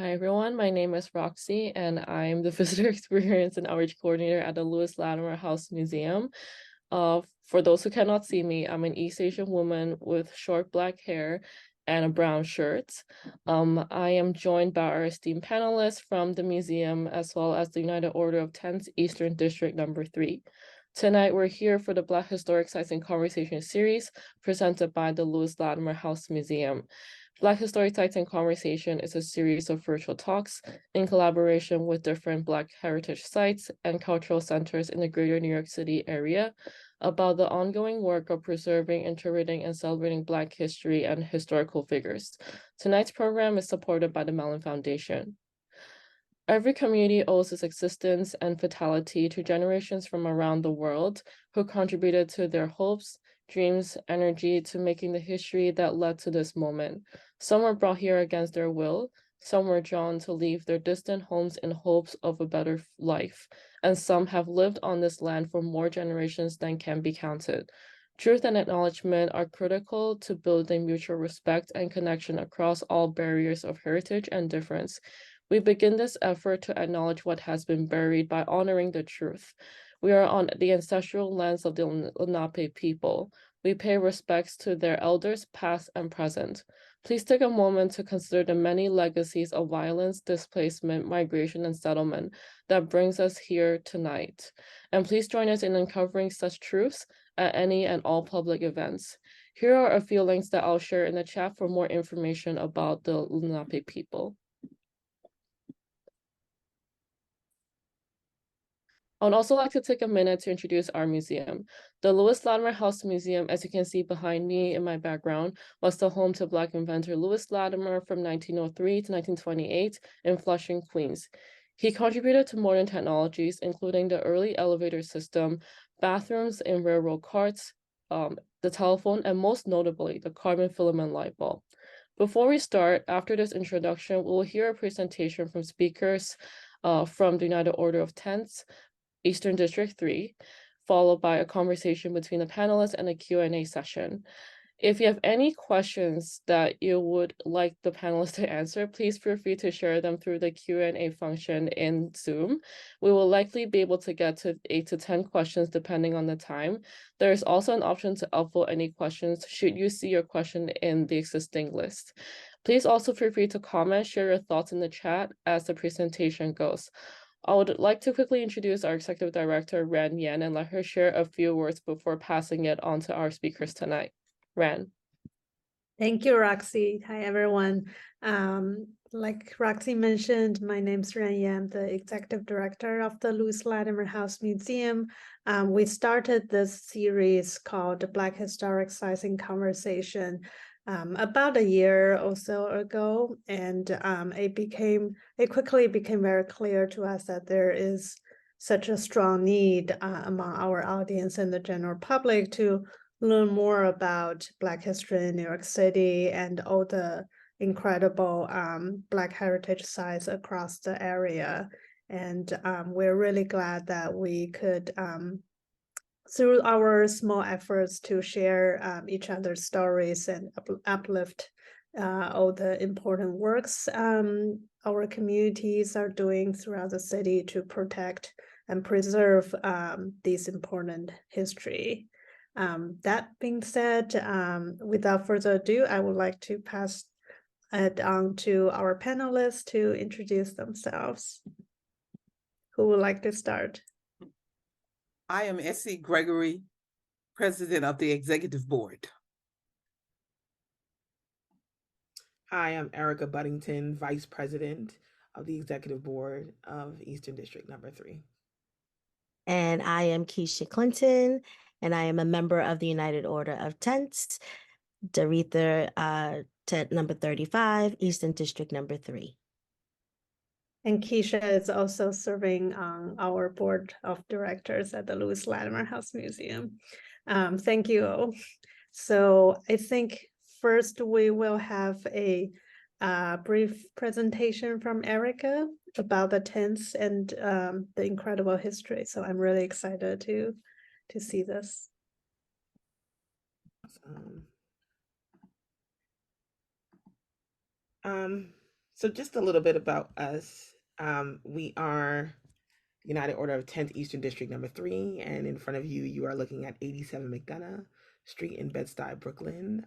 Hi everyone, my name is Roxy and I'm the Visitor Experience and Outreach Coordinator at the Lewis Latimer House Museum. For those who cannot see me, I'm an East Asian woman with short black hair and a brown shirt. I am joined by our esteemed panelists from the museum as well as the United Order of Tents Eastern District Number 3. Tonight we're here for the Black Historic Sites in Conversation series presented by the Lewis Latimer House Museum. Black Historic Sites in Conversation is a series of virtual talks in collaboration with different Black heritage sites and cultural centers in the greater New York City area about the ongoing work of preserving, interpreting, and celebrating Black history and historical figures. Tonight's program is supported by the Mellon Foundation. Every community owes its existence and vitality to generations from around the world who contributed to their hopes, dreams, energy to making the history that led to this moment. Some were brought here against their will, some were drawn to leave their distant homes in hopes of a better life, and some have lived on this land for more generations than can be counted. Truth and acknowledgement are critical to building mutual respect and connection across all barriers of heritage and difference. We begin this effort to acknowledge what has been buried by honoring the truth. We are on the ancestral lands of the Lenape people. We pay respects to their elders, past and present. Please take a moment to consider the many legacies of violence, displacement, migration, and settlement that brings us here tonight. And please join us in uncovering such truths at any and all public events. Here are a few links that I'll share in the chat for more information about the Lenape people. I would also like to take a minute to introduce our museum. The Lewis Latimer House Museum, as you can see behind me in my background, was the home to Black inventor Lewis Latimer from 1903 to 1928 in Flushing, Queens. He contributed to modern technologies, including the early elevator system, bathrooms in railroad carts, the telephone, and most notably, the carbon filament light bulb. Before we start, after this introduction, we'll hear a presentation from speakers from the United Order of Tents, Eastern District 3, followed by a conversation between the panelists and a Q&A session. If you have any questions that you would like the panelists to answer, please feel free to share them through the Q&A function in Zoom. We will likely be able to get to 8 to 10 questions depending on the time. There is also an option to upvote any questions should you see your question in the existing list. Please also feel free to comment, share your thoughts in the chat as the presentation goes. I would like to quickly introduce our Executive Director, Ran Yan, and let her share a few words before passing it on to our speakers tonight. Ran. Thank you, Roxy. Hi, everyone. Like Roxy mentioned, my name's Ran Yan, the Executive Director of the Lewis Latimer House Museum. We started this series called Black Historic Sites in Conversation about a year or so ago, and it quickly became very clear to us that there is such a strong need among our audience and the general public to learn more about Black history in New York City and all the incredible Black heritage sites across the area. And we're really glad that we could, through our small efforts to share each other's stories and uplift all the important works our communities are doing throughout the city to protect and preserve this important history. That being said, without further ado, I would like to pass it on to our panelists to introduce themselves. Who would like to start? I am Essie Gregory, President of the Executive Board. Hi, I'm Erica Buddington, Vice President of the Executive Board of Eastern District Number 3. And I am Keisha Clinton, and I am a member of the United Order of Tents, Daretha Tent number 35, Eastern District Number 3. And Keisha is also serving on our board of directors at the Lewis Latimer House Museum. Thank you all. So I think first we will have a brief presentation from Erica about the tents and the incredible history. So I'm really excited to see this. So just a little bit about us. We are United Order of 10th Eastern District number 3, and in front of you, you are looking at 87 McDonough Street in Bed-Stuy, Brooklyn.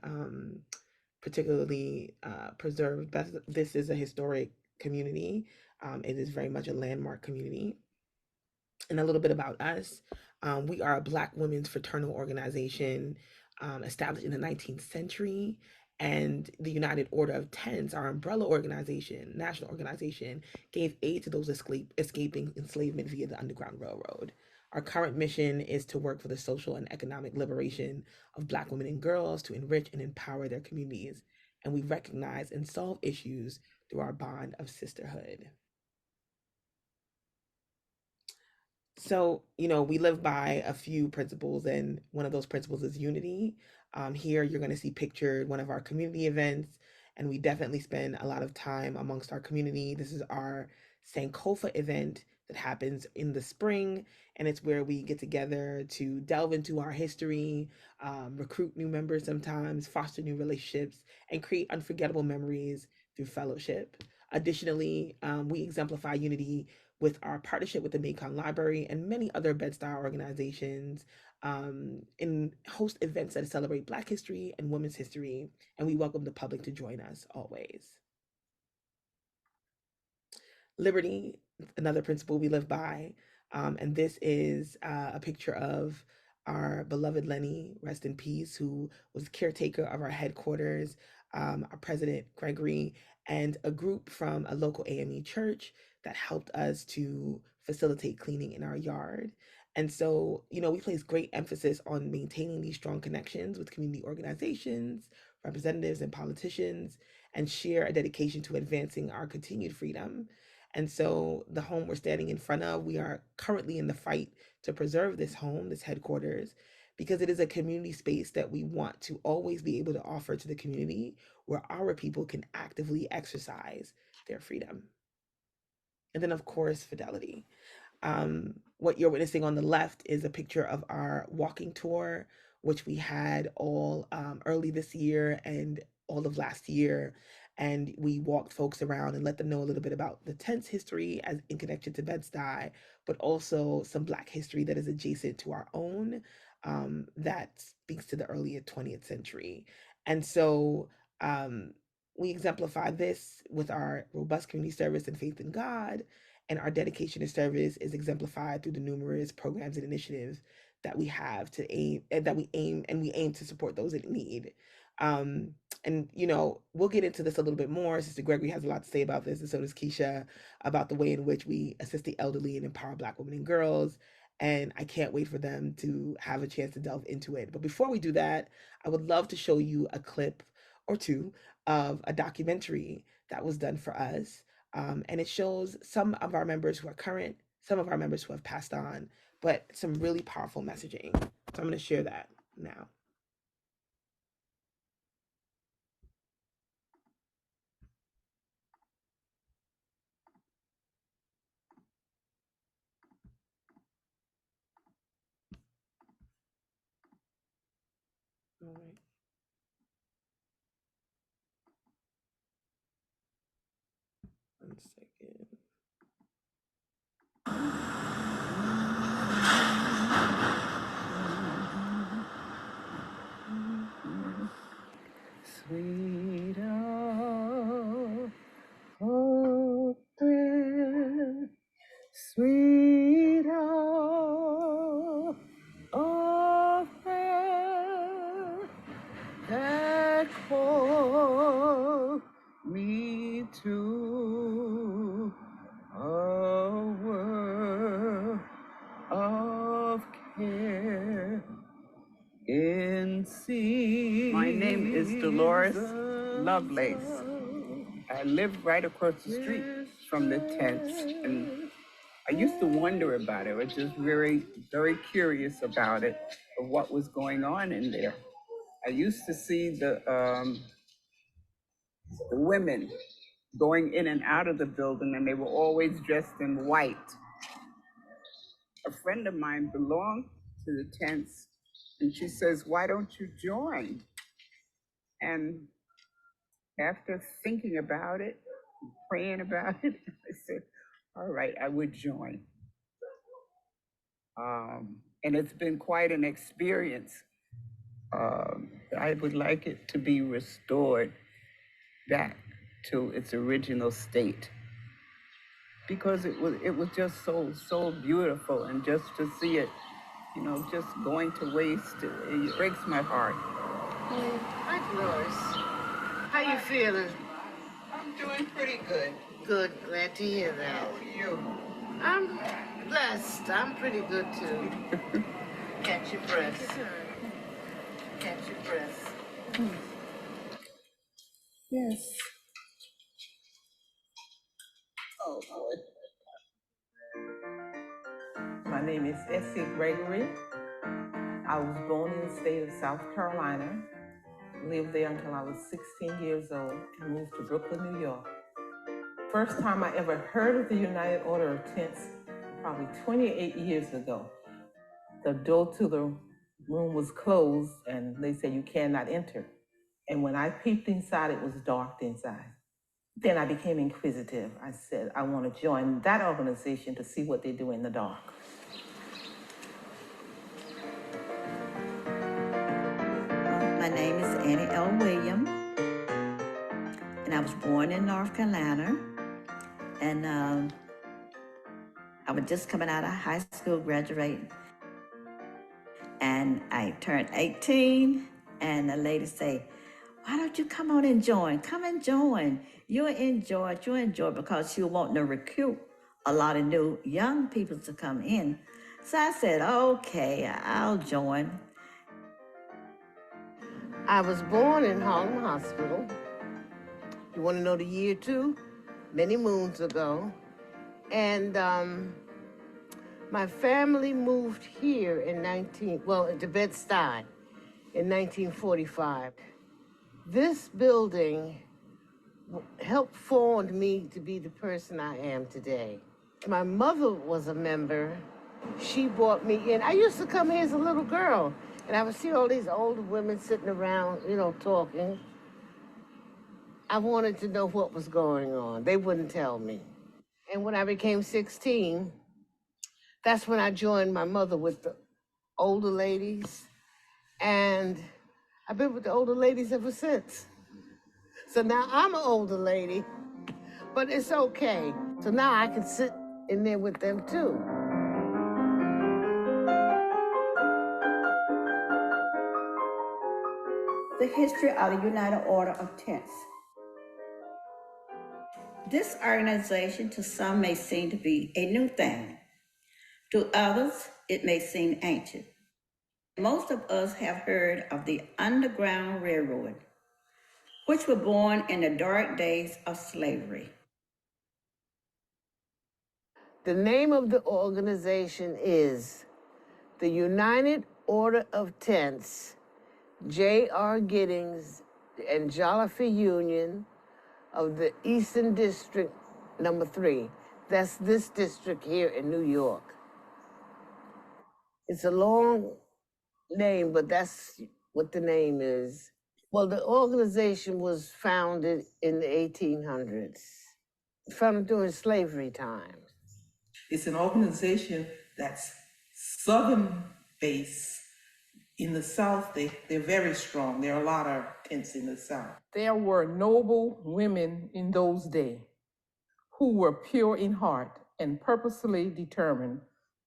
Particularly preserved. This is a historic community. It is very much a landmark community. And a little bit about us. We are a Black women's fraternal organization established in the 19th century. And the United Order of Tens, our umbrella organization, national organization, gave aid to those escaping enslavement via the Underground Railroad. Our current mission is to work for the social and economic liberation of Black women and girls to enrich and empower their communities. And we recognize and solve issues through our bond of sisterhood. So, we live by a few principles, and one of those principles is unity. Here, you're going to see pictured one of our community events, and we definitely spend a lot of time amongst our community. This is our Sankofa event that happens in the spring, and it's where we get together to delve into our history, recruit new members sometimes, foster new relationships, and create unforgettable memories through fellowship. Additionally, we exemplify unity with our partnership with the Macon Library and many other Bed-Stuy organizations, and host events that celebrate Black history and women's history. And we welcome the public to join us always. Liberty, another principle we live by. And this is a picture of our beloved Lenny, rest in peace, who was caretaker of our headquarters, our president, Gregory, and a group from a local AME church that helped us to facilitate cleaning in our yard. And so, we place great emphasis on maintaining these strong connections with community organizations, representatives, and politicians, and share a dedication to advancing our continued freedom. And so the home we're standing in front of, we are currently in the fight to preserve this home, this headquarters, because it is a community space that we want to always be able to offer to the community where our people can actively exercise their freedom. And then, of course, fidelity. What you're witnessing on the left is a picture of our walking tour, which we had all early this year and all of last year. And we walked folks around and let them know a little bit about the tent's history as in connection to Bed-Stuy, but also some Black history that is adjacent to our own, that speaks to the early 20th century. And so we exemplify this with our robust community service and faith in God. And our dedication to service is exemplified through the numerous programs and initiatives that we have we aim to support those in need. And we'll get into this a little bit more. Sister Gregory has a lot to say about this, and so does Keisha, about the way in which we assist the elderly and empower Black women and girls. And I can't wait for them to have a chance to delve into it. But before we do that, I would love to show you a clip or two of a documentary that was done for us. And it shows some of our members who are current, some of our members who have passed on, but some really powerful messaging. So I'm going to share that now. All right. One second. Sweet hope there, sweet affair that call me to a world of care. My name is Dolores Lovelace. I live right across the street from the tents, and I used to wonder about it. I was just very, very curious about it, of what was going on in there. I used to see the women going in and out of the building, and they were always dressed in white. A friend of mine belonged to the tents, and she says, "Why don't you join?" And after thinking about it, praying about it. I said, all right, I would join. And it's been quite an experience. I would like it to be restored back to its original state because it was just so beautiful, and just to see it, just going to waste, it breaks my heart. Hi, Dolores. How you feeling? I'm doing pretty good. Good. Glad to hear that. How are you? I'm blessed. I'm pretty good too. Catch your breath. Catch your breath. Yes. Oh, Lord. My name is Essie Gregory. I was born in the state of South Carolina, lived there until I was 16 years old, and moved to Brooklyn, New York. First time I ever heard of the United Order of Tents, probably 28 years ago. The door to the room was closed, and they said, you cannot enter. And when I peeped inside, it was dark inside. Then I became inquisitive. I said, I want to join that organization to see what they do in the dark. My name is Annie L. Williams, and I was born in North Carolina. And I was just coming out of high school, graduating. And I turned 18, and the lady say, why don't you come on and join? Come and join. You'll enjoy it, because you want to recruit a lot of new young people to come in. So I said, okay, I'll join. I was born in Harlem Hospital. You want to know the year too? Many moons ago. And my family moved here in to Bed-Stuy in 1945. This building helped form me to be the person I am today. My mother was a member. She brought me in. I used to come here as a little girl, and I would see all these older women sitting around, talking. I wanted to know what was going on. They wouldn't tell me. And when I became 16, that's when I joined my mother with the older ladies. And I've been with the older ladies ever since. So now I'm an older lady, but it's okay. So now I can sit in there with them too. The history of the United Order of Tents. This organization to some may seem to be a new thing. To others, it may seem ancient. Most of us have heard of the Underground Railroad, which were born in the dark days of slavery. The name of the organization is the United Order of Tents, J.R. Giddings and Jolliffe Union of the Eastern District number 3. That's this district here in New York. It's a long name, but that's what the name is. Well, the organization was founded in the 1800s, founded during slavery times. It's an organization that's Southern based. In the South, they're very strong. There are a lot of tents in the South. There were noble women in those days who were pure in heart and purposely determined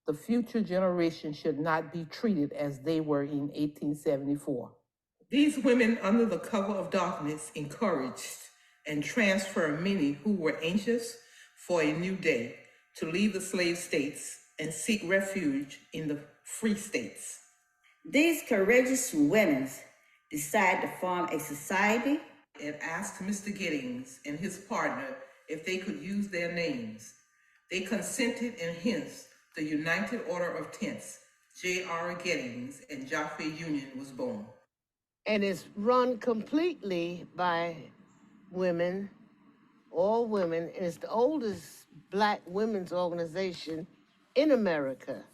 the future generation should not be treated as they were in 1874. These women, under the cover of darkness, encouraged and transferred many who were anxious for a new day to leave the slave states and seek refuge in the free states. These courageous women decided to form a society and asked Mr. Giddings and his partner if they could use their names. They consented, and hence the United Order of Tents, J.R. Giddings and Jolliffe Union was born. And it's run completely by women, all women, and it's the oldest Black women's organization in America.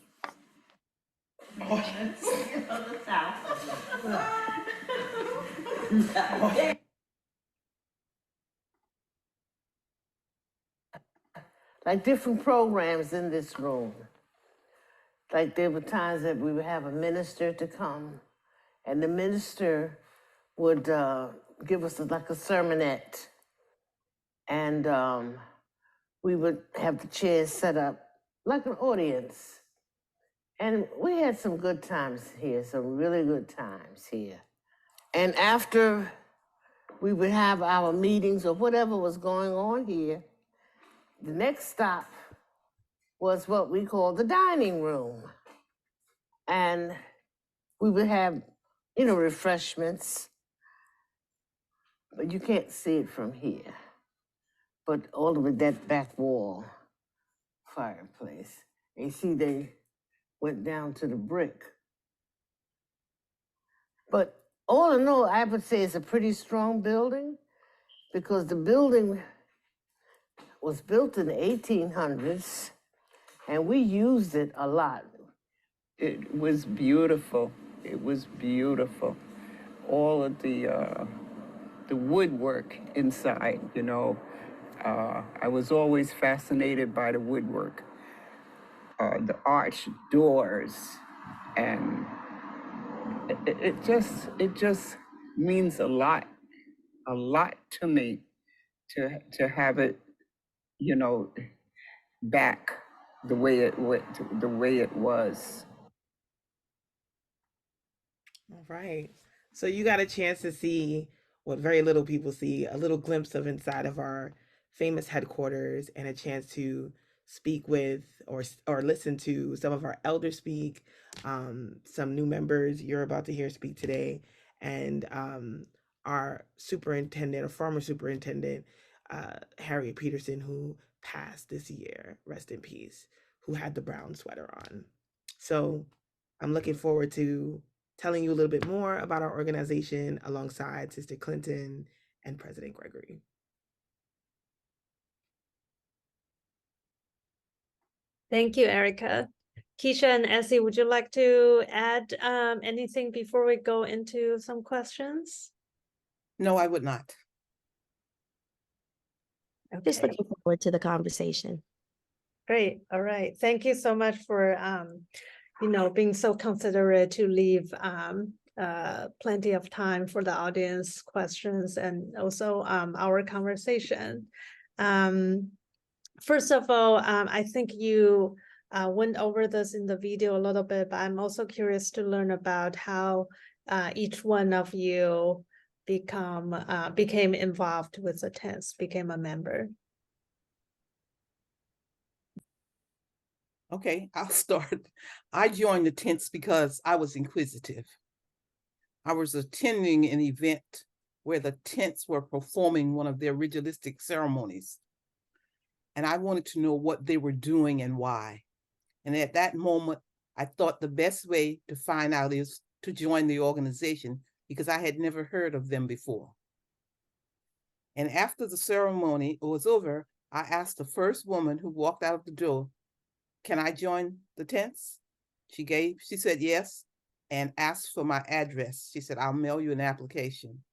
like different programs in this room. Like there were times that we would have a minister to come, and the minister would give us like a sermonette, and we would have the chairs set up like an audience. And we had some good times here, some really good times here. And after we would have our meetings or whatever was going on here, the next stop was what we call the dining room. And we would have, you know, refreshments, but you can't see it from here. But all of it, that back wall fireplace. And you see they went down to the brick. But all in all, I would say it's a pretty strong building because the building was built in the 1800s and we used it a lot. It was beautiful. It was beautiful. All of the woodwork inside, you know. I was always fascinated by the woodwork, the arched doors, and it just means a lot to me to have it, you know, back the way it was. All right. So you got a chance to see what very little people see, a little glimpse of inside of our famous headquarters, and a chance to speak with or listen to some of our elders speak, some new members you're about to hear speak today, and our superintendent or former superintendent, Harriet Peterson, who passed this year, rest in peace, who had the brown sweater on. So I'm looking forward to telling you a little bit more about our organization alongside Sister Clinton and President Gregory. Thank you, Erica. Keisha and Essie, would you like to add anything before we go into some questions? No, I would not. Just looking forward to the conversation. Great. All right. Thank you so much for you know, being so considerate to leave plenty of time for the audience questions and also our conversation. First of all, I think you went over this in the video a little bit, but I'm also curious to learn about how each one of you became involved with the tents, became a member. Okay, I'll start. I joined the tents because I was inquisitive. I was attending an event where the tents were performing one of their ritualistic ceremonies. And I wanted to know what they were doing and why. And at that moment, I thought the best way to find out is to join the organization because I had never heard of them before. And after the ceremony was over, I asked the first woman who walked out of the door, "Can I join the tents?" She said yes, and asked for my address. She said, "I'll mail you an application."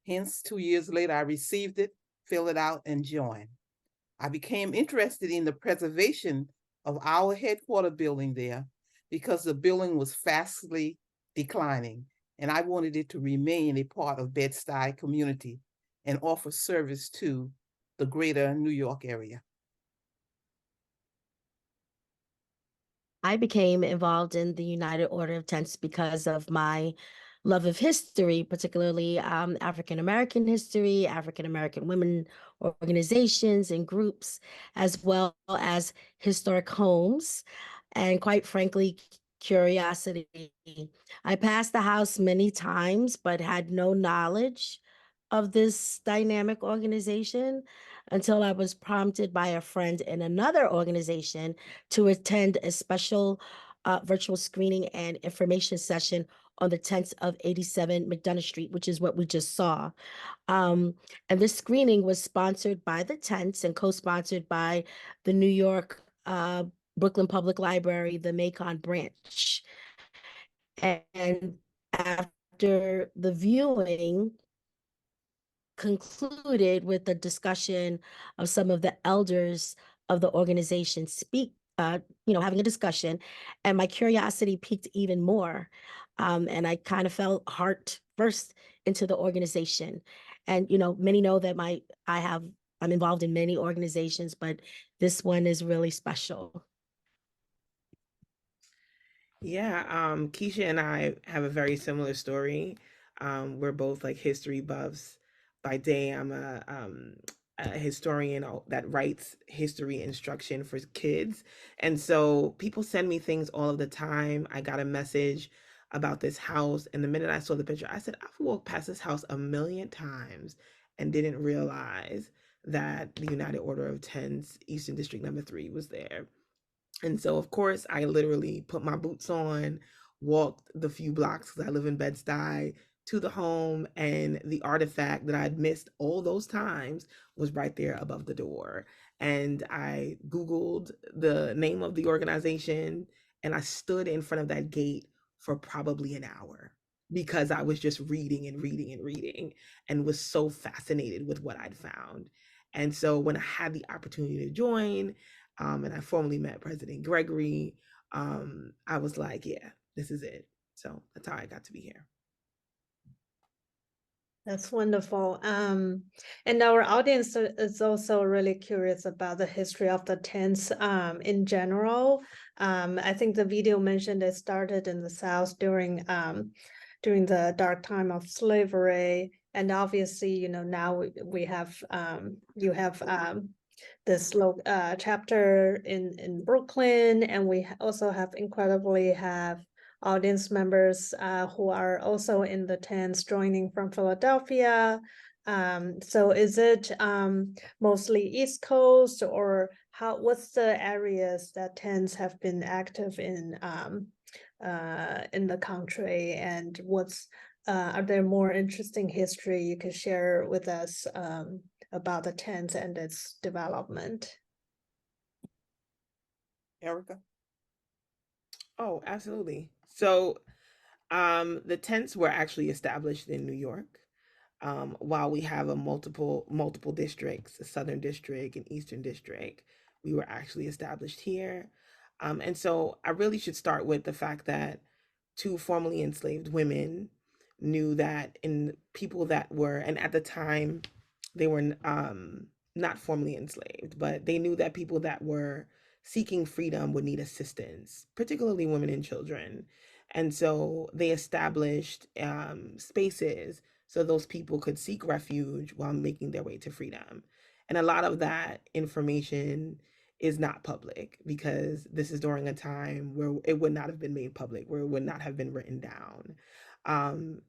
Hence, 2 years later, I received it, filled it out, and joined. I became interested in the preservation of our headquarters building there because the building was fastly declining, and I wanted it to remain a part of Bed-Stuy community and offer service to the greater New York area. I became involved in the United Order of Tents because of my love of history, particularly African-American history, African-American women organizations and groups, as well as historic homes, and quite frankly, curiosity. I passed the house many times, but had no knowledge of this dynamic organization until I was prompted by a friend in another organization to attend a special virtual screening and information session on the 10th of 87 McDonough Street, which is what we just saw. And this screening was sponsored by the Tents and co-sponsored by the New York Brooklyn Public Library, the Macon branch. And after the viewing concluded with a discussion of some of the elders of the organization speak, having a discussion, and my curiosity piqued even more. And I kind of fell heart first into the organization. And, many know that I'm involved in many organizations, but this one is really special. Yeah, Keisha and I have a very similar story. We're both like history buffs. By day, I'm a historian that writes history instruction for kids. And so people send me things all of the time. I got a message about this house, and the minute I saw the picture, I said, I've walked past this house a million times and didn't realize that the United Order of Tens Eastern District number 3 was there. And so, of course, I literally put my boots on, walked the few blocks because I live in Bed-Stuy to the home, and the artifact that I'd missed all those times was right there above the door. And I Googled the name of the organization, and I stood in front of that gate for probably an hour because I was just reading and reading and reading and was so fascinated with what I'd found. And so when I had the opportunity to join, and I formally met President Gregory, I was like, yeah, this is it. So that's how I got to be here. That's wonderful. And our audience is also really curious about the history of the tents in general. I think the video mentioned it started in the South during the dark time of slavery. And obviously, now we have you have this chapter in Brooklyn, and we also incredibly have audience members who are also in the tents joining from Philadelphia. So is it mostly East Coast, or what's the areas that tents have been active in the country, and are there more interesting history you could share with us about the tents and its development? Erica? Oh, absolutely. So the tents were actually established in New York. While we have multiple districts, a Southern District and Eastern District, we were actually established here. And so I really should start with the fact that 2 formerly enslaved women knew that in people that were, and at the time they were not formally enslaved, but they knew that people that were seeking freedom would need assistance, particularly women and children. And so they established spaces so those people could seek refuge while making their way to freedom. And a lot of that information is not public because this is during a time where it would not have been made public, where it would not have been written down.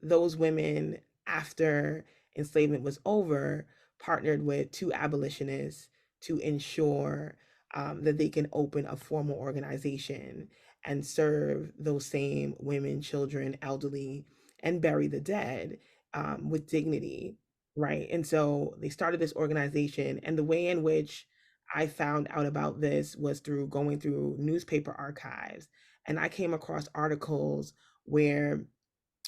Those women, after enslavement was over, partnered with 2 abolitionists to ensure that they can open a formal organization and serve those same women, children, elderly, and bury the dead with dignity, right? And so they started this organization, and the way in which I found out about this was through going through newspaper archives, and I came across articles where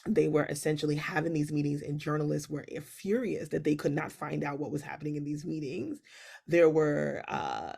they were essentially having these meetings, and journalists were furious that they could not find out what was happening in these meetings. There were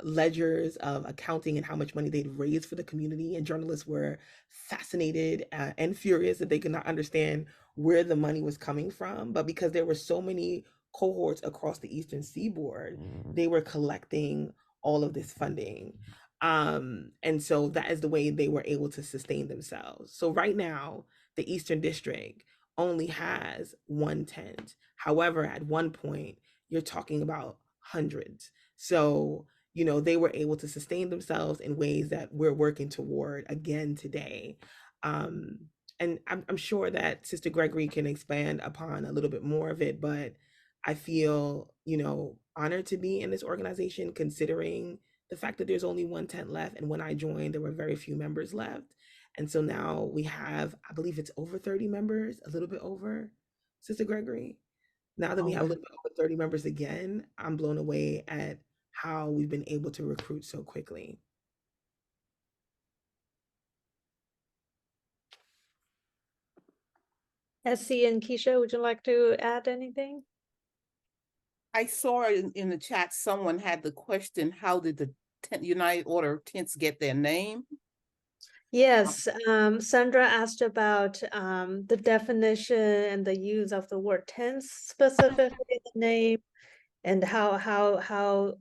ledgers of accounting and how much money they'd raised for the community, and journalists were fascinated and furious that they could not understand where the money was coming from. But because there were so many cohorts across the Eastern Seaboard, they were collecting all of this funding. And so that is the way they were able to sustain themselves. So right now, the Eastern District only has 1 tent. However, at one point, you're talking about hundreds. So, they were able to sustain themselves in ways that we're working toward again today. And I'm sure that Sister Gregory can expand upon a little bit more of it, but I feel, honored to be in this organization, considering the fact that there's only 1 tent left. And when I joined, there were very few members left. And so now we have, I believe it's over 30 members, a little bit over, Sister Gregory. Now that we have a little bit over 30 members again, I'm blown away at how we've been able to recruit so quickly. Essie and Keisha, would you like to add anything? I saw in the chat someone had the question, how did the United Order of Tents get their name? Yes, Sandra asked about the definition and the use of the word tense specifically in the name, and how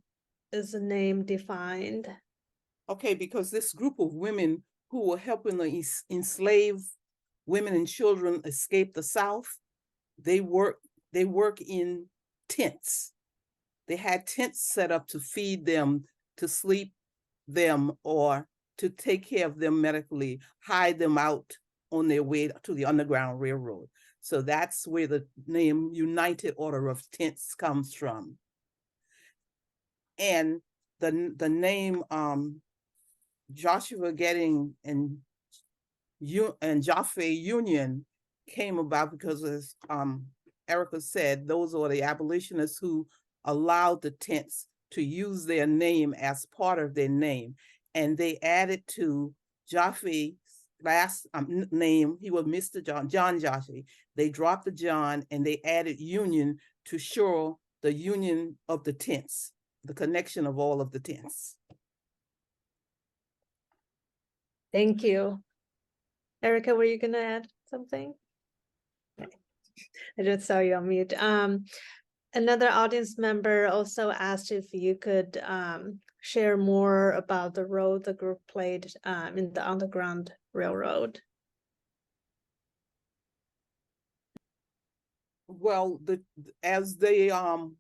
is the name defined? Okay, because this group of women who were helping the enslaved women and children escape the South, they work in tents. They had tents set up to feed them, to sleep them, or to take care of them medically, hide them out on their way to the Underground Railroad. So that's where the name United Order of Tents comes from. And the name Joshua Getting and Jaffe Union came about because, as Erica said, those are the abolitionists who allowed the tents to use their name as part of their name. And they added to Jaffe's last name, he was Mr. John Jaffe. They dropped the John and they added Union to show the union of the tents, the connection of all of the tents. Thank you. Erica, were you gonna add something? Okay. I just saw you on mute. Another audience member also asked if you could share more about the role the group played in the Underground Railroad. Well, as the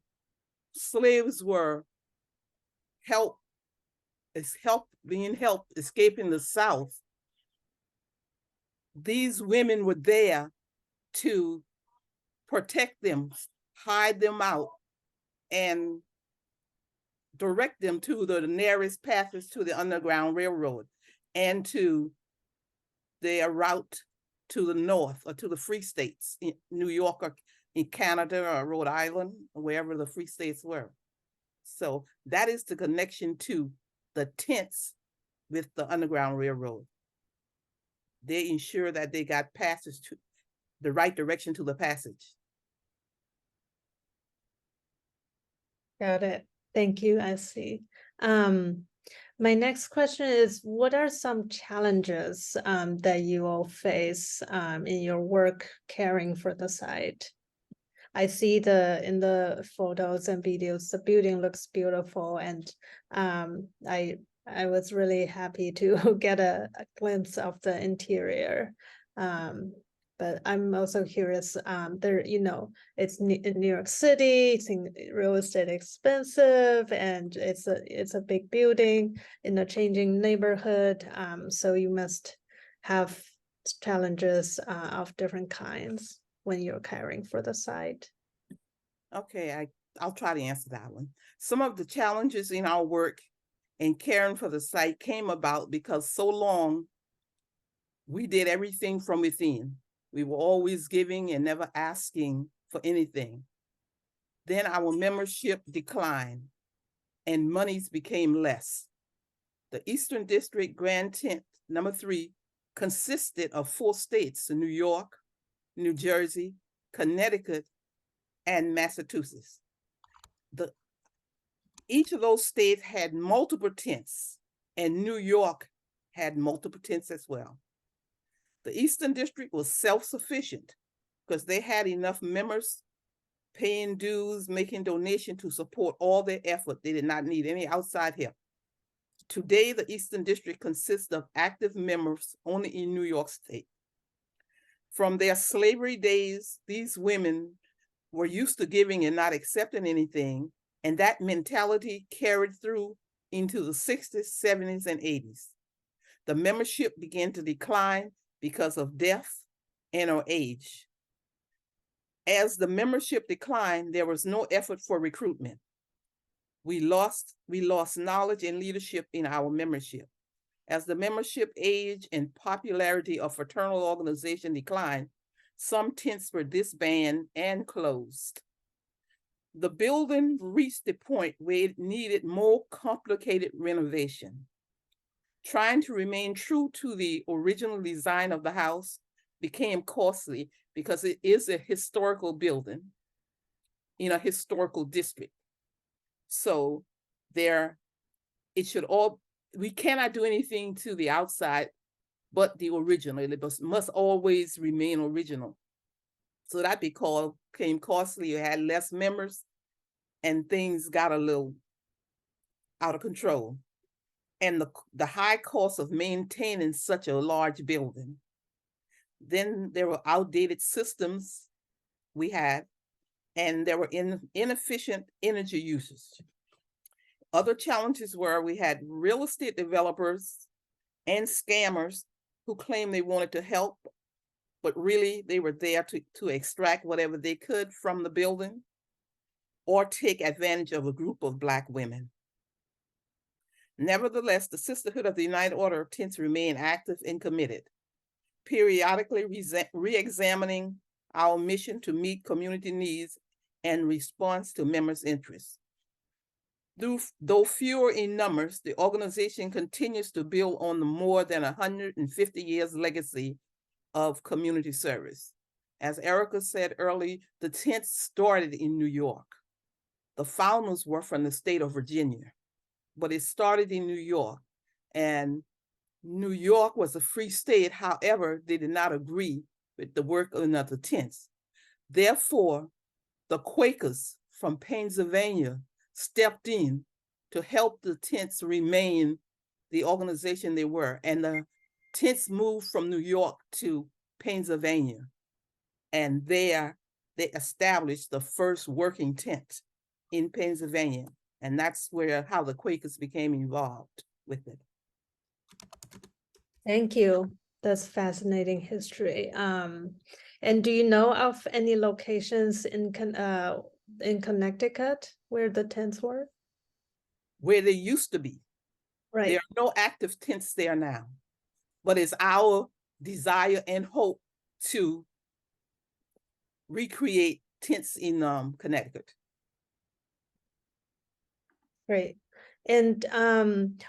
slaves were being helped escaping the South, these women were there to protect them, hide them out, and direct them to the nearest passes to the Underground Railroad and to their route to the north or to the free states in New York or in Canada or Rhode Island, or wherever the free states were. So that is the connection to the tents with the Underground Railroad. They ensure that they got passage to the right direction to the passage. Got it. Thank you, I see. My next question is, what are some challenges that you all face in your work caring for the site? I see in the photos and videos, the building looks beautiful, and I was really happy to get a glimpse of the interior. But I'm also curious, it's in New York City, it's in real estate expensive, and it's a big building in a changing neighborhood. So you must have challenges of different kinds when you're caring for the site. Okay, I'll try to answer that one. Some of the challenges in our work and caring for the site came about because so long we did everything from within. We were always giving and never asking for anything. Then our membership declined and monies became less. The Eastern District Grand Tent number 3 consisted of 4 states: New York, New Jersey, Connecticut, and Massachusetts. Each of those states had multiple tents, and New York had multiple tents as well. The Eastern District was self-sufficient because they had enough members paying dues, making donations to support all their effort. They did not need any outside help. Today, the Eastern District consists of active members only in New York State. From their slavery days, these women were used to giving and not accepting anything, and that mentality carried through into the 60s, 70s, and 80s. The membership began to decline because of death and/or age. As the membership declined, there was no effort for recruitment. We lost knowledge and leadership in our membership. As the membership age and popularity of fraternal organization declined, some tents were disbanded and closed. The building reached the point where it needed more complicated renovation. Trying to remain true to the original design of the house became costly because it is a historical building in a historical district. So there it should all, we cannot do anything to the outside but the original. It must always remain original. So that became costly. You had less members and things got a little out of control. And the high cost of maintaining such a large building. Then there were outdated systems we had, and there were inefficient energy uses. Other challenges were we had real estate developers and scammers who claimed they wanted to help, but really they were there to extract whatever they could from the building or take advantage of a group of Black women. Nevertheless, the Sisterhood of the United Order of Tents remained active and committed, periodically re-examining our mission to meet community needs and response to members' interests. Though fewer in numbers, the organization continues to build on the more than 150 years legacy of community service. As Erica said earlier, the tents started in New York. The founders were from the state of Virginia, but it started in New York. And New York was a free state. However, they did not agree with the working of the tents. Therefore, the Quakers from Pennsylvania stepped in to help the tents remain the organization they were. And the tents moved from New York to Pennsylvania. And there they established the first working tent in Pennsylvania. And that's how the Quakers became involved with it. Thank you. That's fascinating history. And do you know of any locations in Connecticut where the tents were? Where they used to be. Right. There are no active tents there now, but it's our desire and hope to recreate tents in Connecticut. Great. And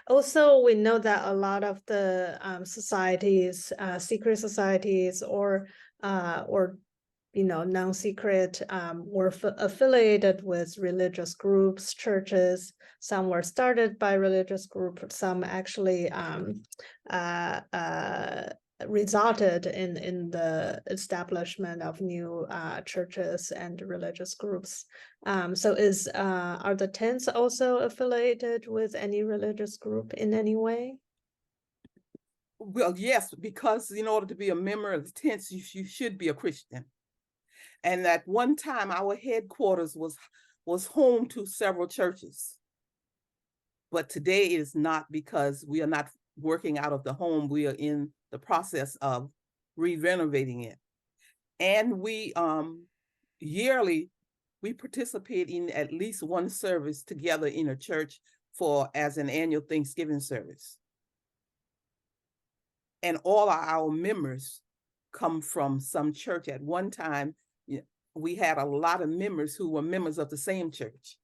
also we know that a lot of the societies, secret societies or non-secret were affiliated with religious groups, churches. Some were started by religious groups, some actually resulted in the establishment of new churches and religious groups. So are the tents also affiliated with any religious group in any way? Well, yes, because in order to be a member of the tents, you should be a Christian. And at one time, our headquarters was home to several churches. But today it is not, because we are not working out of the home. We are in the process of re-renovating it. And we yearly, we participate in at least one service together in a church as an annual Thanksgiving service. And all of our members come from some church. At one time, we had a lot of members who were members of the same church.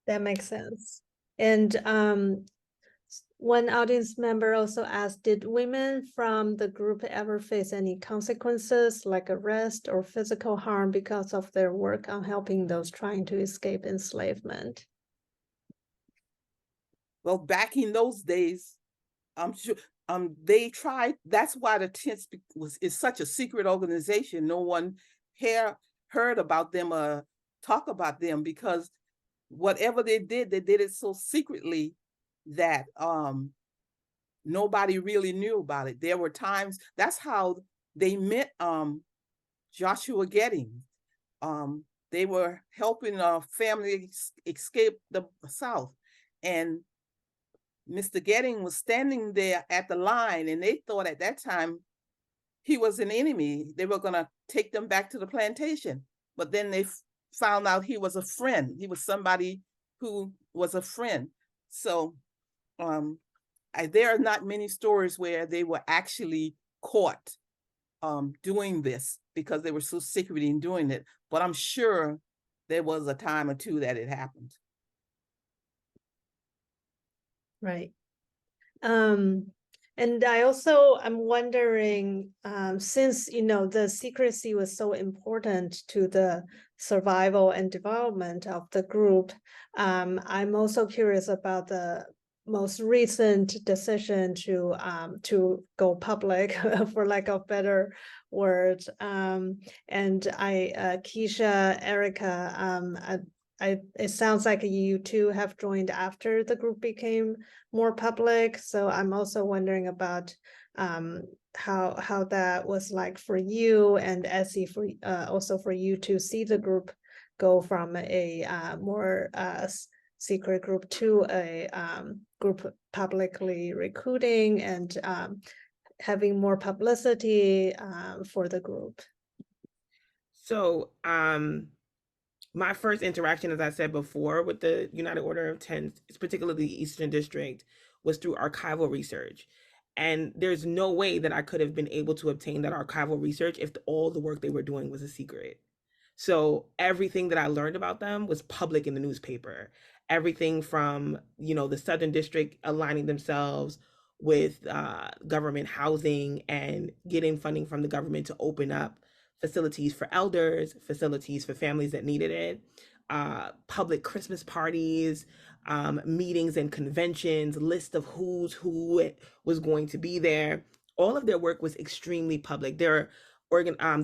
That makes sense. And one audience member also asked, did women from the group ever face any consequences like arrest or physical harm because of their work on helping those trying to escape enslavement? Well, back in those days, I'm sure they tried. That's why the tents is such a secret organization. No one heard about them or talk about them, because whatever they did it so secretly that nobody really knew about it. There were times, that's how they met Joshua Getting. They were helping a family escape the South, and Mr. Getting was standing there at the line, and they thought at that time he was an enemy. They were going to take them back to the plantation. But then they found out he was a friend. He was somebody who was a friend. So there are not many stories where they were actually caught doing this, because they were so secret in doing it. But I'm sure there was a time or two that it happened. Right. And I'm wondering, since, the secrecy was so important to the survival and development of the group. I'm also curious about the most recent decision to go public, for lack of better word. And Keisha, Erica, it sounds like you two have joined after the group became more public. So I'm also wondering about how that was like for you, and Essie, for also for you to see the group go from a more secret group to a group publicly recruiting and having more publicity for the group. So my first interaction, as I said before, with the United Order of Tents, particularly the Eastern District, was through archival research. And there's no way that I could have been able to obtain that archival research if all the work they were doing was a secret. So everything that I learned about them was public in the newspaper. Everything from, the Southern District aligning themselves with government housing and getting funding from the government to open up facilities for elders, facilities for families that needed it, public Christmas parties, meetings and conventions, list of who was going to be there. All of their work was extremely public. They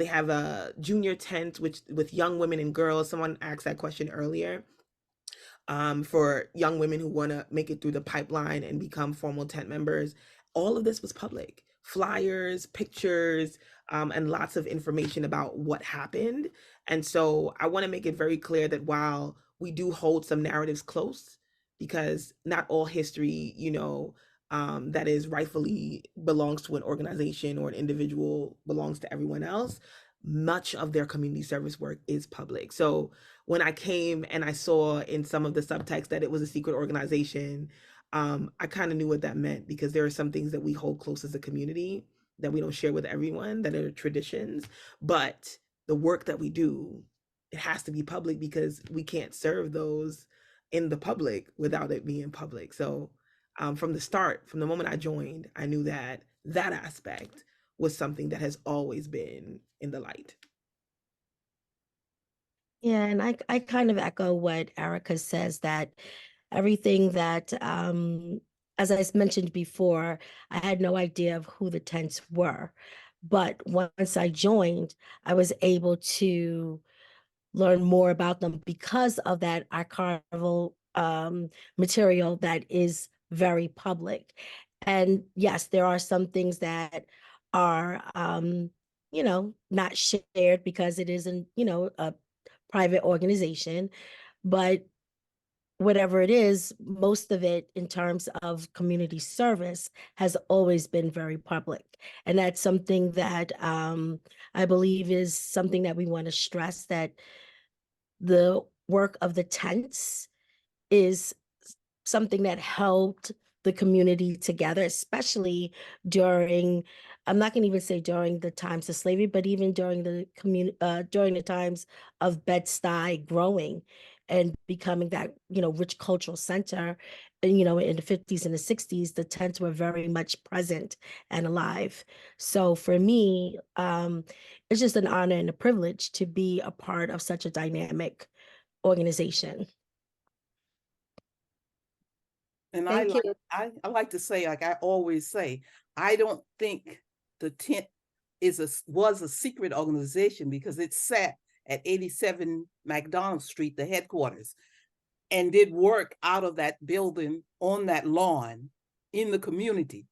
have a junior tent with young women and girls. Someone asked that question earlier. For young women who want to make it through the pipeline and become formal tent members. All of this was public. Flyers, pictures, and lots of information about what happened. And so I want to make it very clear that while we do hold some narratives close, because not all history, that is rightfully belongs to an organization or an individual belongs to everyone else, much of their community service work is public. So when I came and I saw in some of the subtext that it was a secret organization, I kind of knew what that meant, because there are some things that we hold close as a community that we don't share with everyone, that are traditions. But the work that we do, it has to be public, because we can't serve those in the public without it being public. So from the start, from the moment I joined, I knew that aspect was something that has always been in the light. Yeah, and I kind of echo what Erica says, that everything that, as I mentioned before, I had no idea of who the tents were. But once I joined, I was able to learn more about them because of that archival material that is very public. And yes, there are some things that are, not shared because it isn't, a private organization. But whatever it is, most of it in terms of community service has always been very public. And that's something that I believe is something that we want to stress, that the work of the tents is something that helped the community together, especially during, I'm not going to even say during the times of slavery, but even during the times of Bed-Stuy growing and becoming that, rich cultural center. And, in the 50s and the 60s, the tents were very much present and alive. So for me, it's just an honor and a privilege to be a part of such a dynamic organization. And Thank you. I like to say, like I always say, I don't think the tent was a secret organization, because it sat at 87 McDonald Street, the headquarters, and did work out of that building on that lawn in the community.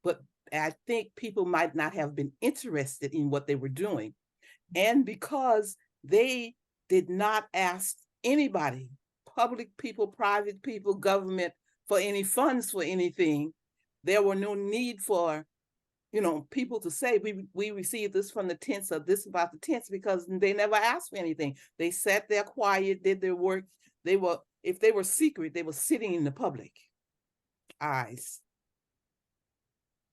But I think people might not have been interested in what they were doing. And because they did not ask anybody, public people, private people, government, for any funds for anything, there were no need for, people to say, we received this from the tents or this about the tents, because they never asked for anything. They sat there quiet, did their work. If they were secret, they were sitting in the public eyes.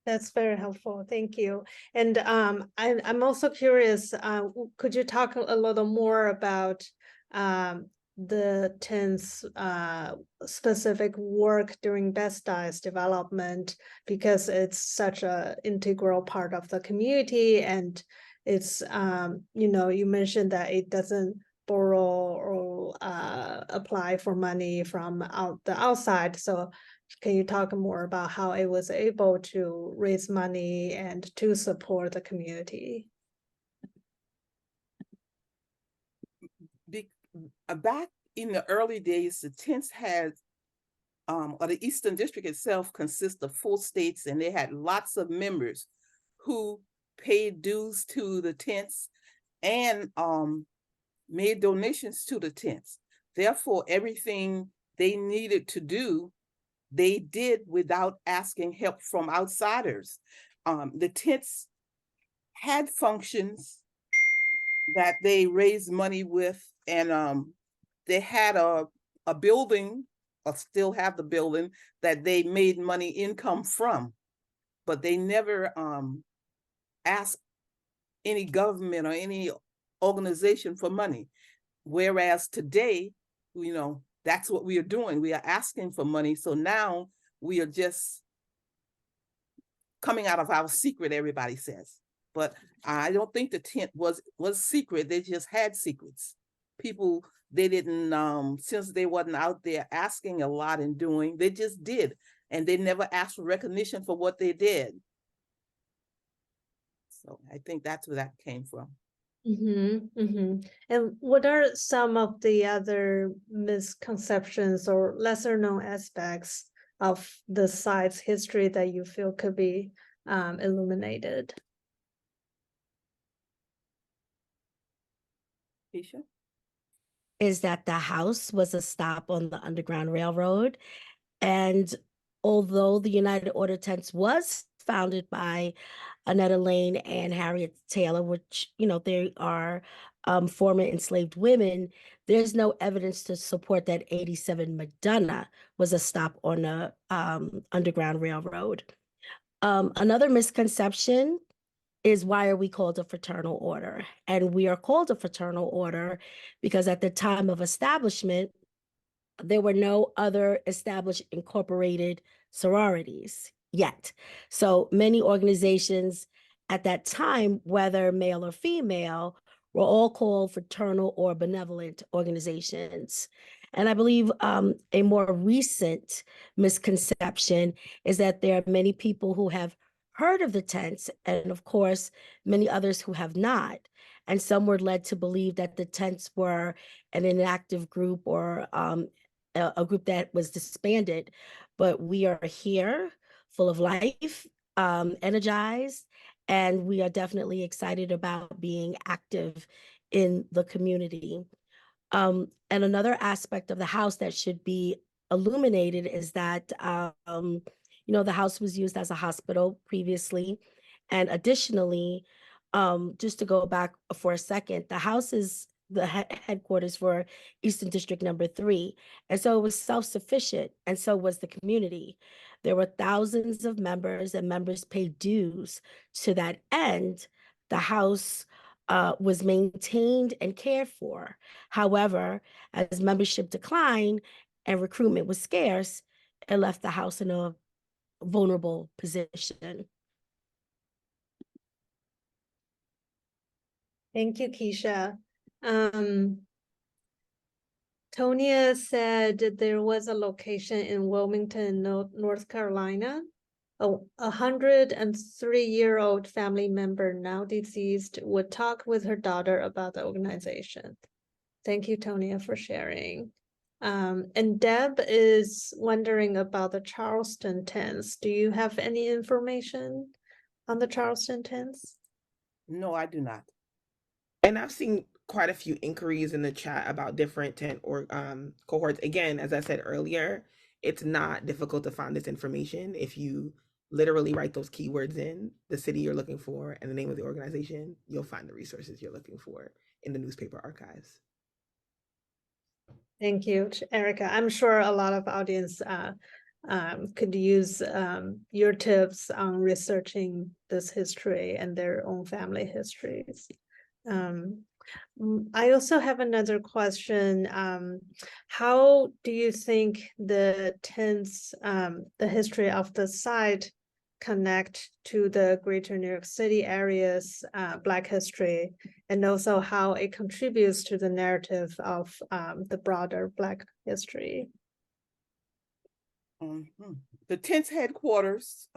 That's very helpful. Thank you. And I'm also curious, could you talk a little more about the tents specific work during Bed-Stuy's development, because it's such an integral part of the community, and it's you mentioned that it doesn't borrow or apply for money from the outside. So can you talk more about how it was able to raise money and to support the community? Back in the early days, the tents had, or the Eastern District itself consists of 4 states, and they had lots of members who paid dues to the tents and made donations to the tents. Therefore, everything they needed to do, they did without asking help from outsiders. The tents had functions that they raised money with, and they had a building, or still have the building, that they made money income from, but they never asked any government or any organization for money. Whereas today, that's what we are doing. We are asking for money. So now we are just coming out of our secret, everybody says. But I don't think the tent was secret. They just had secrets. People, they didn't, since they wasn't out there asking a lot and doing, they just did. And they never asked for recognition for what they did. So I think that's where that came from. And what are some of the other misconceptions or lesser known aspects of the site's history that you feel could be illuminated? Keisha? Is that the house was a stop on the Underground Railroad. And although the United Order Tents was founded by Annetta Lane and Harriet Taylor, which, they are former enslaved women, there's no evidence to support that 87 Madonna was a stop on the Underground Railroad. Another misconception is, why are we called a fraternal order? And we are called a fraternal order because at the time of establishment, there were no other established incorporated sororities yet. So many organizations at that time, whether male or female, were all called fraternal or benevolent organizations. And I believe a more recent misconception is that there are many people who have heard of the tents, and of course, many others who have not. And some were led to believe that the tents were an inactive group or a group that was disbanded. But we are here, full of life, energized, and we are definitely excited about being active in the community. And another aspect of the house that should be illuminated is that, the house was used as a hospital previously. And additionally, just to go back for a second, the house is the headquarters for Eastern District number 3. And so it was self-sufficient, and so was the community. There were thousands of members, and members paid dues. To that end, the house was maintained and cared for. However, as membership declined and recruitment was scarce, it left the house in a vulnerable position. Thank you, Keisha. Tonia said there was a location in Wilmington, North Carolina. A 103-year-old family member, now deceased, would talk with her daughter about the organization. Thank you, Tonia, for sharing. And Deb is wondering about the Charleston tents. Do you have any information on the Charleston tents? No, I do not. And I've seen quite a few inquiries in the chat about different tent or cohorts. Again, as I said earlier, it's not difficult to find this information. If you literally write those keywords in, the city you're looking for and the name of the organization, you'll find the resources you're looking for in the newspaper archives. Thank you, Erica. I'm sure a lot of audience could use your tips on researching this history and their own family histories. I also have another question. How do you think the tents, the history of the site connect to the greater New York City area's Black history, and also how it contributes to the narrative of the broader Black history. The Tent's headquarters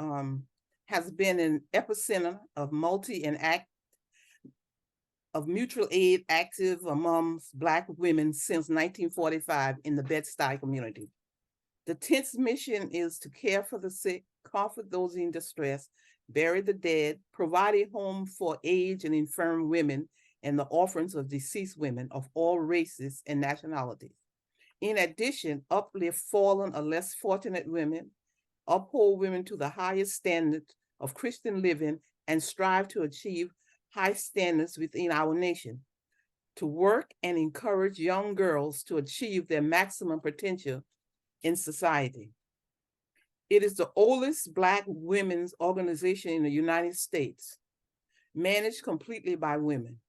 has been an epicenter of mutual aid active amongst Black women since 1945 in the Bed-Stuy community. The Tent's mission is to care for the sick, comfort those in distress, bury the dead, provide a home for aged and infirm women, and the orphans of deceased women of all races and nationalities. In addition, uplift fallen or less fortunate women, uphold women to the highest standards of Christian living, and strive to achieve high standards within our nation, to work and encourage young girls to achieve their maximum potential in society. It is the oldest Black women's organization in the United States, managed completely by women.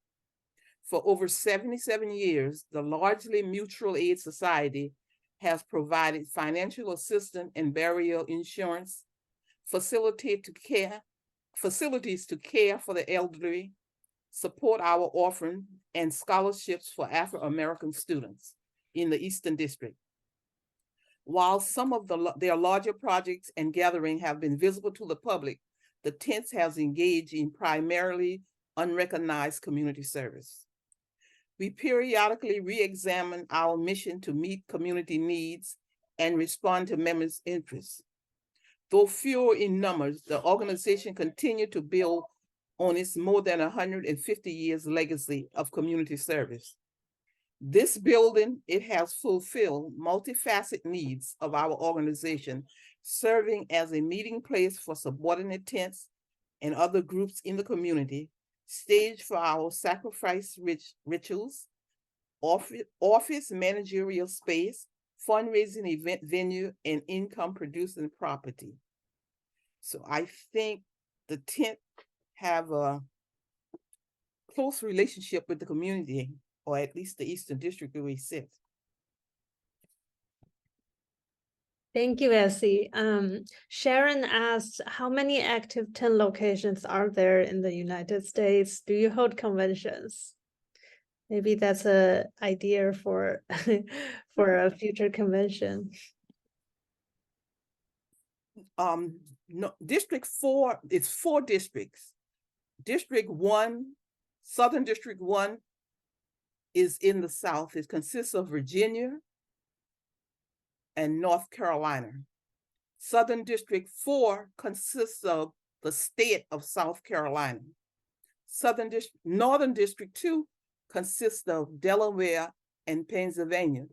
For over 77 years, the largely mutual aid society has provided financial assistance and burial insurance, facilities to care for the elderly, support our orphan, and scholarships for Afro-American students in the Eastern District. While some of their larger projects and gatherings have been visible to the public, the Tents has engaged in primarily unrecognized community service. We periodically re-examine our mission to meet community needs and respond to members' interests. Though fewer in numbers, the organization continued to build on its more than 150 years legacy of community service. This building, it has fulfilled multifaceted needs of our organization, serving as a meeting place for subordinate tents and other groups in the community, stage for our sacrifice rituals, office managerial space, fundraising event venue, and income producing property. So I think the tent have a close relationship with the community, or at least the Eastern District where we sit. Thank you, Essie. Sharon asked, how many active tent locations are there in the United States? Do you hold conventions? Maybe that's an idea for, for a future convention. No, District 4, it's 4 districts. District 1, Southern District 1 is in the South. It consists of Virginia and North Carolina. Southern District 4 consists of the state of South Carolina. Northern District 2 consists of Delaware and Pennsylvania.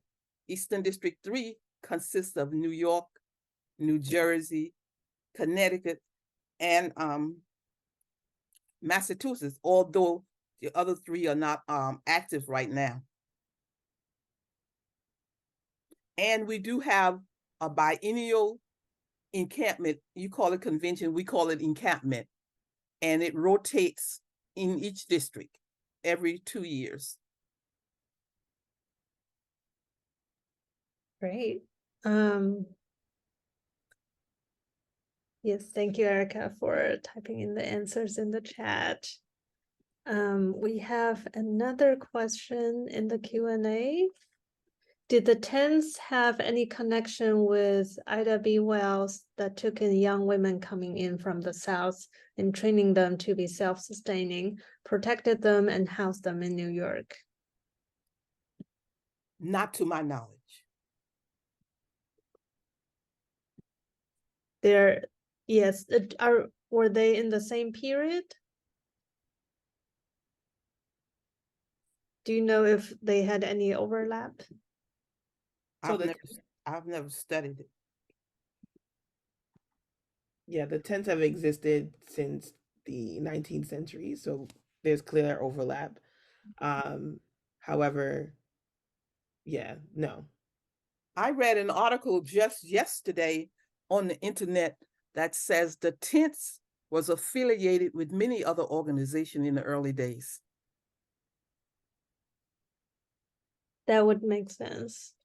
Eastern District 3 consists of New York, New Jersey, Connecticut, and Massachusetts, although the other 3 are not active right now. And we do have a biennial encampment. You call it convention, we call it encampment. And it rotates in each district every 2 years. Great. Yes, thank you, Erica, for typing in the answers in the chat. We have another question in the Q&A. Did the tents have any connection with Ida B. Wells that took in young women coming in from the South and training them to be self-sustaining, protected them, and housed them in New York? Not to my knowledge. Yes, were they in the same period? Do you know if they had any overlap? I've never studied it. Yeah, the tents have existed since the 19th century, so there's clear overlap. However, yeah, no. I read an article just yesterday on the internet that says the tents was affiliated with many other organizations in the early days. That would make sense.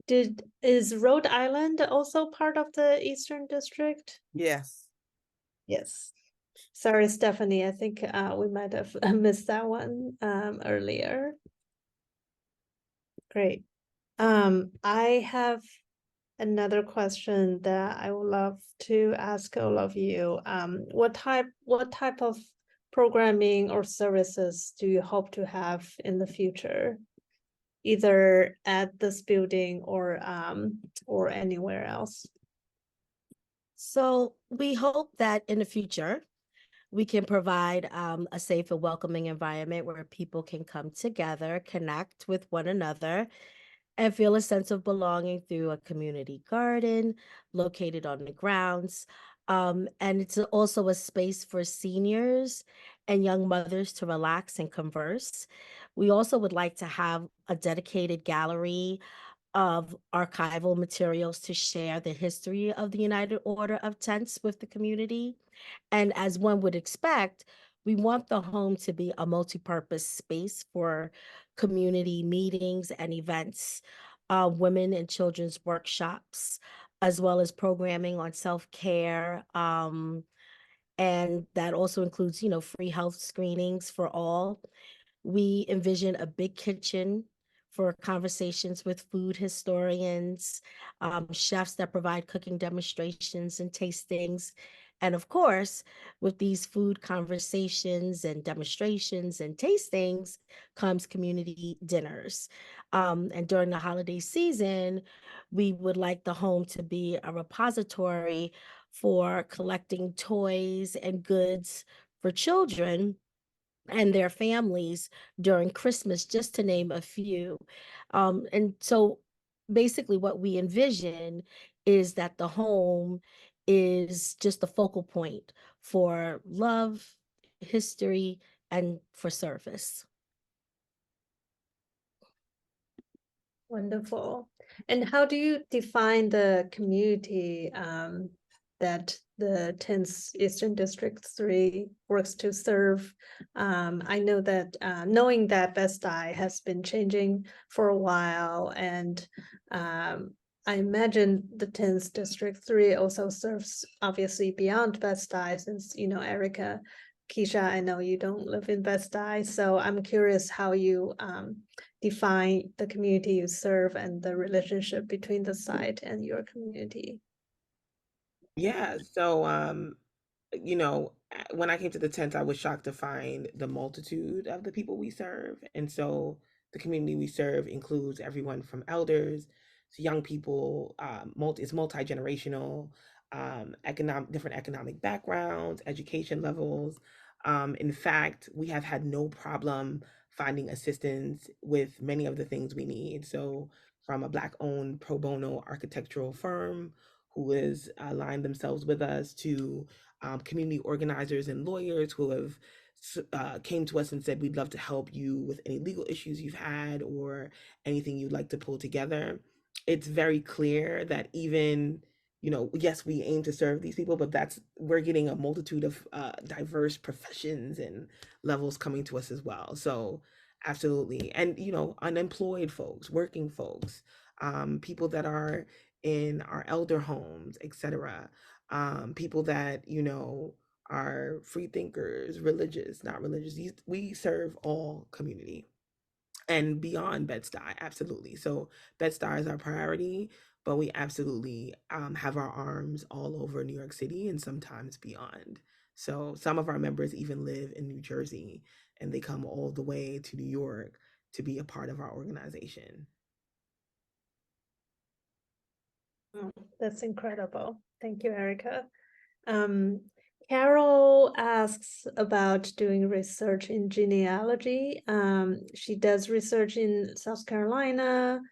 Is Rhode Island also part of the Eastern District? Yes. Yes. Sorry, Stephanie, I think we might have missed that one earlier. Great. I have another question that I would love to ask all of you. What type of programming or services do you hope to have in the future, either at this building or anywhere else? So we hope that in the future, we can provide a safe and welcoming environment where people can come together, connect with one another, and feel a sense of belonging through a community garden located on the grounds. And it's also a space for seniors and young mothers to relax and converse. We also would like to have a dedicated gallery of archival materials to share the history of the United Order of Tents with the community. And as one would expect, we want the home to be a multi-purpose space for community meetings and events, women and children's workshops, as well as programming on self-care. And that also includes, free health screenings for all. We envision a big kitchen for conversations with food historians, chefs that provide cooking demonstrations and tastings. And of course, with these food conversations and demonstrations and tastings comes community dinners. And during the holiday season, we would like the home to be a repository for collecting toys and goods for children and their families during Christmas, just to name a few. And so basically, what we envision is that the home is just the focal point for love, history, and for service. Wonderful. And how do you define the community that the 10th Eastern District 3 works to serve? I know that knowing that Best-Eye has been changing for a while, and I imagine the 10th District 3 also serves obviously beyond Best-Eye, since, Erica, Keisha, I know you don't live in Best-Eye, so I'm curious how you define the community you serve and the relationship between the site and your community. Yeah, so when I came to the tent, I was shocked to find the multitude of the people we serve. And so the community we serve includes everyone from elders to young people. It's multi-generational, different economic backgrounds, education levels. In fact, we have had no problem finding assistance with many of the things we need. So from a Black-owned pro bono architectural firm who has aligned themselves with us to community organizers and lawyers who have came to us and said, we'd love to help you with any legal issues you've had or anything you'd like to pull together. It's very clear that even, yes, we aim to serve these people, but we're getting a multitude of diverse professions and levels coming to us as well. So absolutely. And, unemployed folks, working folks, people that are in our elder homes, etc. People that, are free thinkers, religious, not religious. We serve all community and beyond Bed-Stuy, absolutely. So Bed-Stuy is our priority, but we absolutely have our arms all over New York City and sometimes beyond. So some of our members even live in New Jersey and they come all the way to New York to be a part of our organization. Oh, that's incredible. Thank you, Erica. Carol asks about doing research in genealogy. She does research in South Carolina,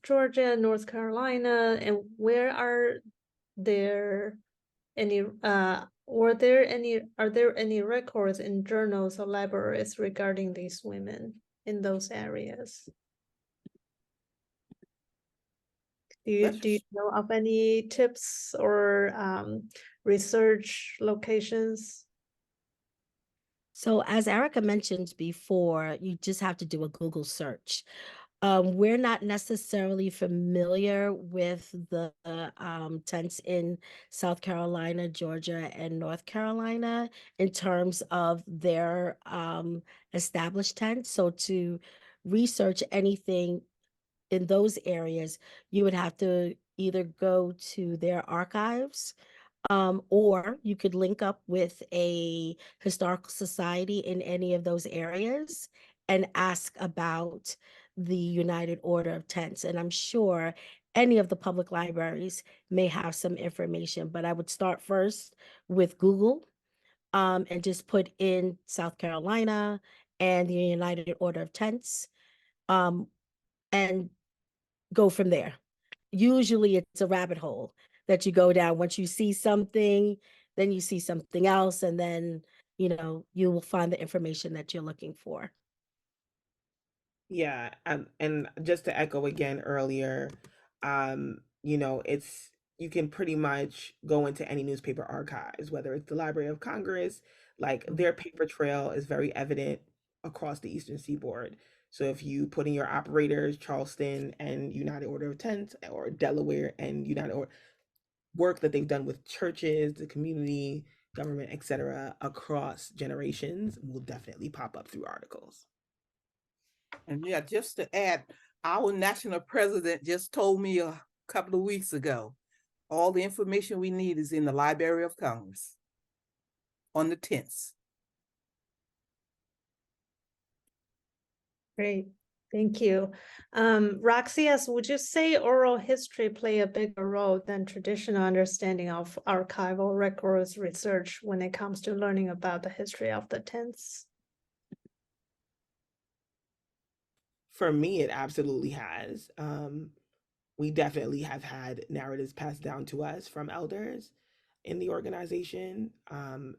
Georgia, North Carolina, and are there any records in journals or libraries regarding these women in those areas? Do you know of any tips or research locations? So as Erica mentioned before, you just have to do a Google search. We're not necessarily familiar with the tents in South Carolina, Georgia, and North Carolina in terms of their established tents. So to research anything in those areas, you would have to either go to their archives, or you could link up with a historical society in any of those areas and ask about the United Order of Tents. And I'm sure any of the public libraries may have some information, but I would start first with Google, and just put in South Carolina and the United Order of Tents, and go from there. Usually it's a rabbit hole that you go down. Once you see something, then you see something else, and then, you will find the information that you're looking for. Yeah, and just to echo again earlier, it's you can pretty much go into any newspaper archives, whether it's the Library of Congress, like their paper trail is very evident across the Eastern Seaboard. So if you put in your operators, Charleston and United Order of Tents, or Delaware and United Order, work that they've done with churches, the community, government, etc., across generations will definitely pop up through articles. And yeah, just to add, our national president just told me a couple of weeks ago, all the information we need is in the Library of Congress on the tents. Great, thank you. Roxy, would you say oral history play a bigger role than traditional understanding of archival records research when it comes to learning about the history of the tents? For me, it absolutely has. We definitely have had narratives passed down to us from elders in the organization.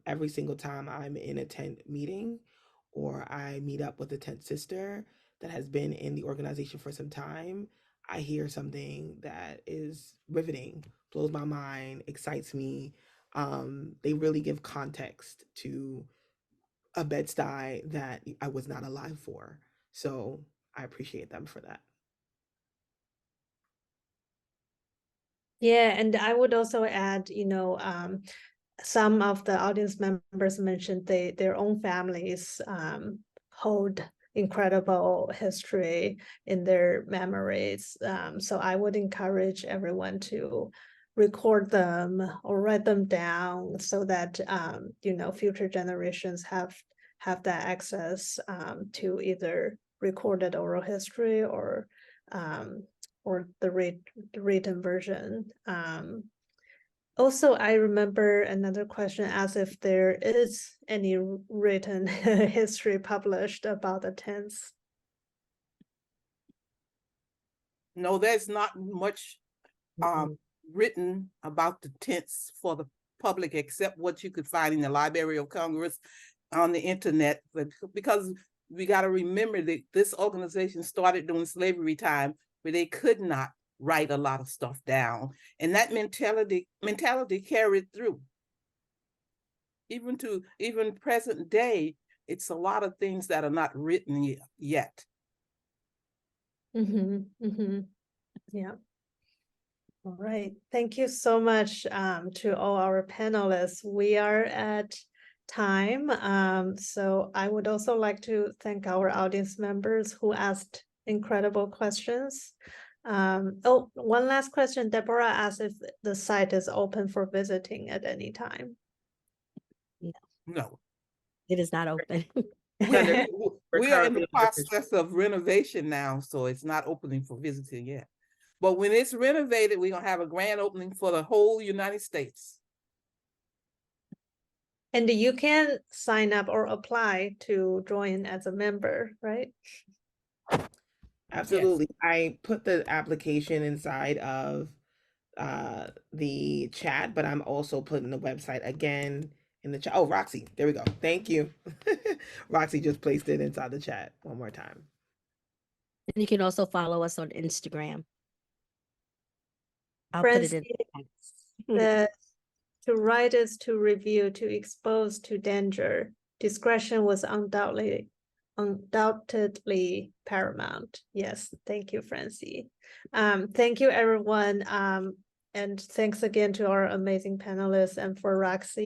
Every single time I'm in a tent meeting or I meet up with a tent sister that has been in the organization for some time, I hear something that is riveting, blows my mind, excites me. They really give context to a Bed-Stuy that I was not alive for. So I appreciate them for that. Yeah, and I would also add, some of the audience members mentioned their own families hold incredible history in their memories. So I would encourage everyone to record them or write them down so that future generations have that access to either recorded oral history or the written version. Also, I remember another question asked if there is any written history published about the tents. No, there's not much written about the tents for the public except what you could find in the Library of Congress on the internet. But because we got to remember that this organization started during slavery time, where they could not write a lot of stuff down, and that mentality carried through even present day. It's a lot of things that are not written yet. Yeah. All right. Thank you so much to all our panelists. We are at time. So I would also like to thank our audience members who asked incredible questions. One last question. Deborah asked if the site is open for visiting at any time. No. It is not open. We are in the process of renovation now, so it's not opening for visiting yet. But when it's renovated, we're going to have a grand opening for the whole United States. And you can sign up or apply to join as a member, right? Absolutely. Yes. I put the application inside of the chat, but I'm also putting the website again in the chat. Oh, Roxy, there we go. Thank you. Roxy just placed it inside the chat one more time. And you can also follow us on Instagram. I'll Friends, put it in. To write is to review, to expose to danger. Discretion was undoubtedly undoubtedly paramount. Yes, thank you, Francie. Thank you, everyone. And thanks again to our amazing panelists and for Roxy.